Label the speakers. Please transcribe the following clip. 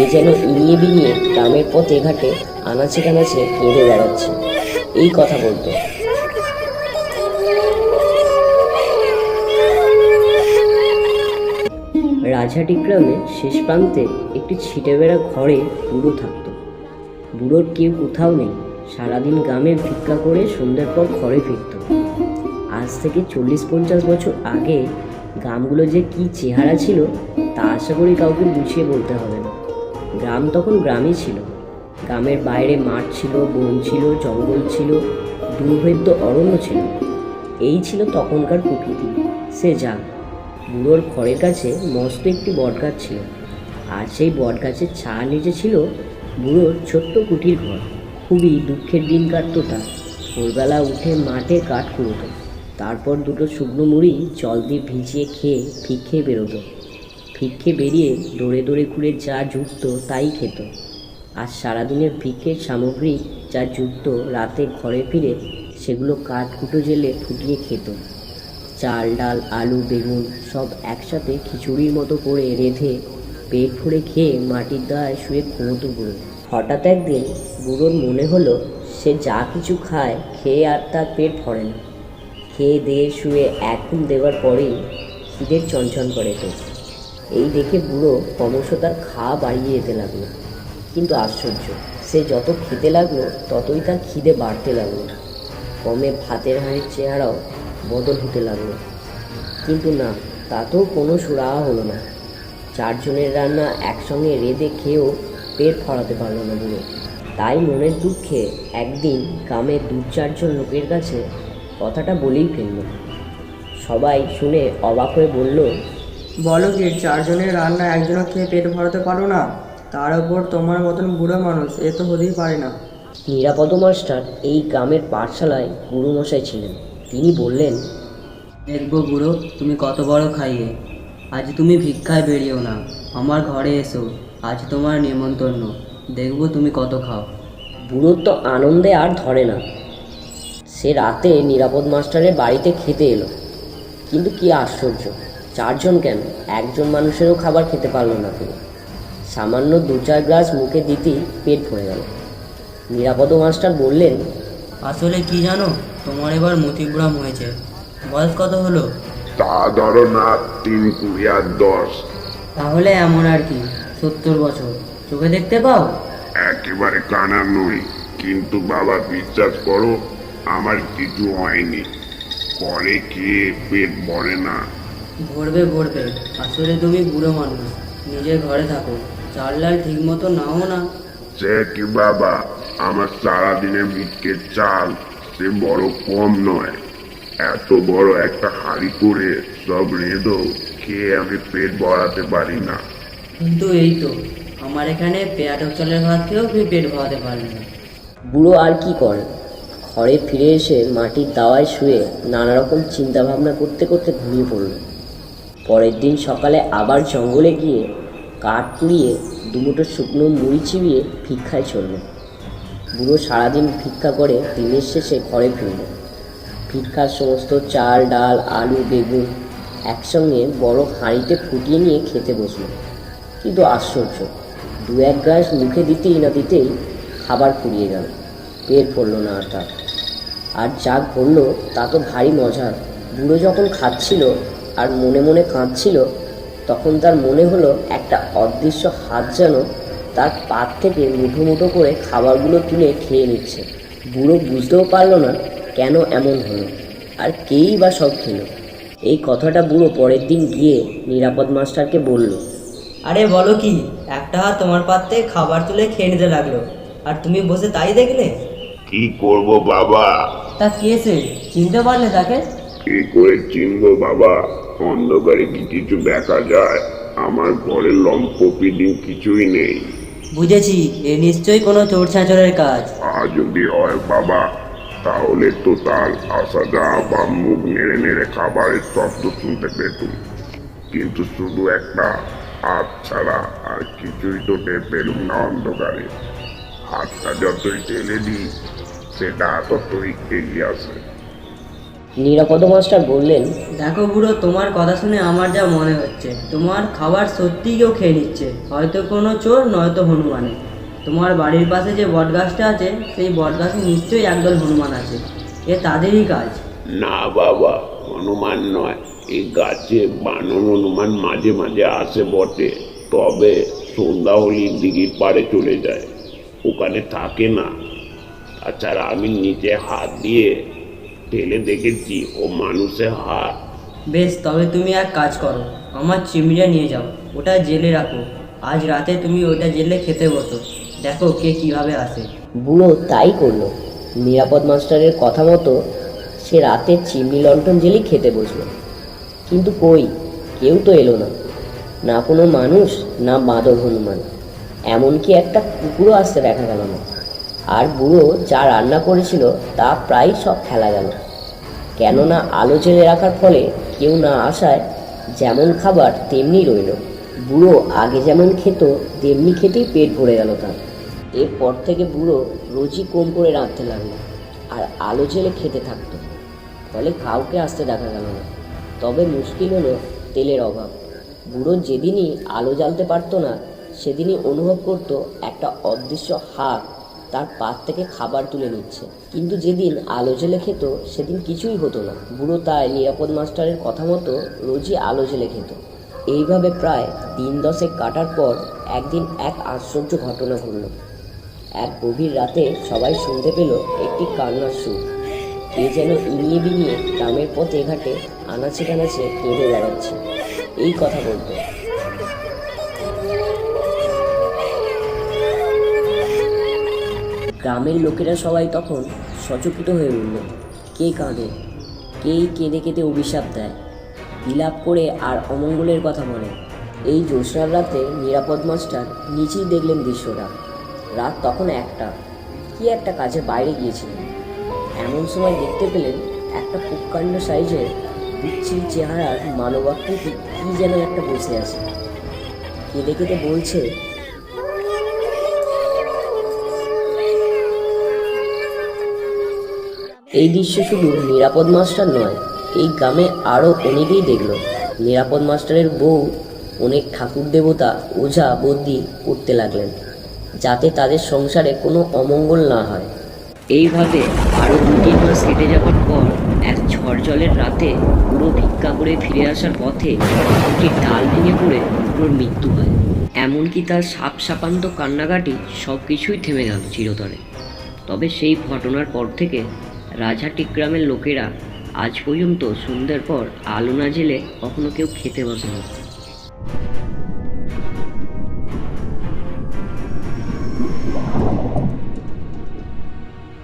Speaker 1: এ যেন ইনিয়ে বিনিয়ে গ্রামের পথে ঘাটে আনাচে কানাচে কেঁদে বেড়াচ্ছে। এই কথা বলতো। রাজহাটি গ্রামের শেষ প্রান্তে একটি ছিটে বেড়া ঘরে বুড়ো থাকত। বুড়োর কেউ কোথাও নেই, সারাদিন গ্রামে ভিক্ষা করে সন্ধ্যের পর ঘরে ফিরত। আজ থেকে 40-50 বছর আগে গ্রামগুলো যে কি চেহারা ছিল তা আশা করি কাউকে বুঝিয়ে বলতে হবে না। গ্রাম তখন গ্রামই ছিল। গ্রামের বাইরে মাঠ ছিল, বন ছিল, জঙ্গল ছিল, দুর্ভেদ্য অরণ্য ছিল। এই ছিল তখনকার প্রকৃতি। সে যাক, বুড়োর ঘরের কাছে মস্ত একটি বটগাছ ছিল, আর সেই বটগাছের ছায়ার নিচে ছিল বুড়োর ছোট্ট কুটির ঘর। খুবই দুঃখের দিন কাটত তার। ভোরবেলা উঠে মাঠে কাঠ কুড়োতো, তারপর দুটো শুকনো মুড়ি জল দিয়ে ভিজিয়ে খেয়ে ভিক্ষে বেরোতো। ভিক্ষে বেরিয়ে দৌড়ে দৌড়ে ঘুরে যা জুটত তাই খেত। আর সারাদিনের ভিক্ষের সামগ্রী যা জুটত রাতে ঘরে ফিরে সেগুলো কাঠকুটো জেলে ফুটিয়ে খেত। চাল, ডাল, আলু, বেগুন সব একসাথে খিচুড়ির মতো করে রেঁধে পেট ভরে খেয়ে মাটির দায় শুয়ে ঘুমোতো বুড়ো। হঠাৎ একদিন বুড়োর মনে হলো সে যা কিছু খায় খেয়ে আর তার পেট ভরে না। খেয়ে দিয়ে শুয়ে এক ঘুম দেওয়ার পরেই খিদের চঞ্চল করে পেট। এই দেখে বুড়ো ক্রমশ তার খাওয়া বাড়িয়ে যেতে লাগলো। কিন্তু আশ্চর্য, সে যত খেতে লাগলো ততই তার খিদে বাড়তে লাগলো। ক্রমে ভাতের হাঁড়ির চেহারাও বদল হতে লাগলো। কিন্তু না, তাতেও কোনো সুরাহা হলো না। 4 জনের রান্না একসঙ্গে রেঁধে খেয়েও পেট ভরাতে পারলো না বুড়ো। তাই মনের দুঃখে একদিন গ্রামের 2-4 জন লোকের কাছে কথাটা বলেই ফেলল। সবাই শুনে অবাক হয়ে বলল,
Speaker 2: বলো কি, 4 জনের রান্না একজনের খেয়ে পেট ভরাতে পারো না? তার উপর তোমার মতন বুড়ো মানুষ, এ তো হতেই পারে না।
Speaker 1: নিরাপদ মাস্টার এই গ্রামের পাঠশালায় গুরুমশাই ছিলেন। তিনি বললেন,
Speaker 3: দেখবো বুড়ো, তুমি কত বড় খাইয়ে। আজ তুমি ভিক্ষায় বেরিয়েও না, আমার ঘরে এসো, আজ তোমার নিমন্ত্রণ, দেখবো তুমি কত খাও।
Speaker 1: বুড়োর তো আনন্দে আর ধরে না। সে রাতে নিরাপদ মাস্টারের বাড়িতে খেতে এলো। কিন্তু কি আশ্চর্য, 4 জন কেন, একজন মানুষেরও খাবার খেতে পারলো না পুরো। সামান্য 2-4 গ্লাস মুখে দিতেই পেট ভরে গেল। নিরাপদ মাস্টার বললেন,
Speaker 3: আসলে কি জানো, তোমার এবার মতিভ্রম হয়েছে। বয়স কত হলো?
Speaker 4: তা ধরো না, 3, 20 আর 10।
Speaker 3: তাহলে এমন আর কি, 70 বছর। চোখে দেখতে পাও?
Speaker 4: একেবারে কানা নই, কিন্তু বাবা বিশ্বাস করো, আমার কিছু হয়নি। পরে খেয়ে পেট ভরে না।
Speaker 3: ভরবে ভরবে, আসলে তুমি বুড়ো মানুষ, নিজের ঘরে থাকো, চাল ডাল ঠিক মতো নাও না।
Speaker 4: সে কি বাবা, আমার সারাদিনের ভিক্ষের চাল সে বড় কম নয়। এত বড় একটা হাঁড়ি করে সব রেঁধো খেয়ে আমি পেট ভরাতে পারি না।
Speaker 3: কিন্তু এই তো, আমার এখানে পেয়াটক চালের ভাত খেয়েও তুমি পেট ভরাতে পারবে না।
Speaker 1: বুড়ো আর কি করে, ঘরে ফিরে এসে মাটির দাওয়ায় শুয়ে নানা রকম চিন্তা ভাবনা করতে করতে ঘুমিয়ে পড়ল। পরের দিন সকালে আবার জঙ্গলে গিয়ে কাঠ কুড়িয়ে 2 মুঠো শুকনো মুড়ি চিবিয়ে ভিক্ষায় চলল। বুড়ো সারাদিন ভিক্ষা করে দিনের শেষে ঘরে ফিরল। ভিক্ষার সমস্ত চাল, ডাল, আলু, বেগুন একসঙ্গে বড় হাঁড়িতে ফুটিয়ে নিয়ে খেতে বসল। কিন্তু আশ্চর্য, 2-1 গ্লাস মুখে দিতেই না দিতেই খাবার ফুরিয়ে গেল। পেট ভরল না আর তার। আর যা ঘরল তা তো ভারী মজার। বুড়ো যখন খাচ্ছিল আর মনে মনে কাঁদছিল, তখন তার মনে হলো একটা অদৃশ্য হাত যেন তার পাত থেকে মুঠো মুঠো করে খাবারগুলো তুলে খেয়ে নিচ্ছে। বুড়ো বুঝতেও পারল না কেন এমন হলো, আর কেই বা সব খেলো। এই কথাটা বুড়ো পরের দিন গিয়ে নিরাপদ মাস্টারকে বলল।
Speaker 3: আরে বলো কি, একটা হাত তোমার পাত্রে খাবার তুলে খেয়ে নিতে লাগলো, আর তুমি বসে তাই দেখলে?
Speaker 4: কি করব বাবা?
Speaker 3: তা কে সে, চিনতে পারলে তাকে?
Speaker 4: কি করে চিনবো বাবা? অন্ধকারে কি কিছু দেখা যায়? আমার ঘরে লম্প পিডিং কিছুই নেই।
Speaker 3: বুঝেছি, এ নিশ্চয়ই কোনো চোর ছাঁচরের কাজ।
Speaker 4: আর যদি হয় বাবা, তাহলে তো তার আসা যাওয়া বা মুখ নেড়ে নেড়ে খাবারের শব্দ শুনতে পেতুম। কিন্তু শুধু একটা হাত ছাড়া আর কিছুই তো টের পেলুম না অন্ধকারে। হাতটা যতই টেনে দিই সেটা ততই এগিয়ে আসে।
Speaker 1: নিরাপদ মাস্টার বললেন,
Speaker 3: দেখো বুড়ো, তোমার কথা শুনে আমার যা মনে হচ্ছে তোমার খাবার সত্যিই কেউ খেয়ে নিচ্ছে, হয়তো কোনো চোর নয়তো হনুমানে। তোমার বাড়ির পাশে যে বটগাছটা আছে সেই বটগাছে নিশ্চয়ই একদল হনুমান আছে, এ তাদেরই কাজ।
Speaker 4: না বাবা, হনুমান নয়। এই গাছে বানর হনুমান মাঝে মাঝে আসে বটে, তবে সন্ধ্যা হলেই দিঘির পাড়ে চলে যায়, ওখানে থাকে না। তাছাড়া আমি নিচে হাত দিয়ে ঠেলে দেখেছি, ও মানুষের হাত।
Speaker 3: বেশ, তবে তুমি এক কাজ করো, আমার চিমড়িটা নিয়ে যাও, ওটা জেলে রাখো। আজ রাতে তুমি ওটা জেলে খেতে বসো, দেখো কে কিভাবে আসে।
Speaker 1: বুড়ো তাই করলো। নিরাপদ মাস্টারের কথা মতো সে রাতে চিমনি লণ্ঠন জেলি খেতে বসলো। কিন্তু কই, কেউ তো এলো না, না কোনো মানুষ, না বাঁদর হনুমান, এমনকি একটা কুকুরও আসতে দেখা গেল না। আর বুড়ো যা রান্না করেছিল তা প্রায় সব ফেলা গেল, কেননা আলো জ্বেলে রাখার ফলে কেউ না আসায় যেমন খাবার তেমনি রইল। বুড়ো আগে যেমন খেত তেমনি খেতেই পেট ভরে গেল তার। এরপর থেকে বুড়ো রোজই কম করে রাঁধতে লাগলো আর আলো জ্বেলে খেতে থাকতো, ফলে কাউকে আসতে দেখা গেল না। তবে মুশকিল হলো তেলের অভাব। বুড়ো যেদিনই আলো জ্বালতে পারতো না সেদিনই অনুভব করতো একটা অদৃশ্য হাত তার পাত থেকে খাবার তুলে নিচ্ছে। কিন্তু যেদিন আলো জ্বেলে খেত সেদিন কিছুই হতো না। বুড়ো তাই নিরাপদ মাস্টারের কথা মতো রোজই আলো জ্বেলে খেত। এইভাবে প্রায় দিন 10 কাটার পর একদিন এক আশ্চর্য ঘটনা ঘটল। এক গভীর রাতে সবাই শুনতে পেল একটি কান্নার সুর। কে যেন ইনিয়ে বিনিয়ে গ্রামের পথে ঘাটে আনাচে কানাচে কেঁদে বেড়াচ্ছে, এই কথা বলতো। গ্রামের লোকেরা সবাই তখন সচকিত হয়ে উঠল। কে কাঁদে, কেই কেঁদে কেঁদে অভিশাপ দেয়, বিলাপ করে আর অমঙ্গলের কথা বলে। এই জ্যোৎস্নার রাতে নিরাপদ মাস্টার নিচেই দেখলেন দৃশ্যটা। রাত তখন 1টা, কি একটা কাজে বাইরে গিয়েছিলেন। এমন সময় দেখতে পেলেন একটা কুক্কাণ্ড সাইজের বিচ্ছিরি চেহারার মানবাকৃতি কি যেন একটা বসে আছে, কেঁদে কেঁদে বলছে, এই দৃশ্য শুধু নিরাপদ মাস্টার নয়, এই গ্রামে আরও অনেকেই দেখল। নিরাপদ মাস্টারের বউ অনেক ঠাকুর দেবতা, ওঝা বদ্যি করতে লাগলেন, যাতে তাদের সংসারে কোনো অমঙ্গল না হয়। এইভাবে আরও 2-3 মাস কেটে যাওয়ার পর এক ঝড় জলের রাতে পুরো ভিক্ষা করে ফিরে আসার পথে একটি ডাল ভেঙে পড়ে পুরোর মৃত্যু হয়। এমনকি তার সাপ সাপান্ত কান্নাকাটি সব কিছুই থেমে গেল চিরতরে। তবে সেই ঘটনার পর থেকে রাজহাটি গ্রামের লোকেরা আজ পর্যন্ত সন্ধ্যের পর আলো না জেলে কখনো কেউ খেতে বসে না।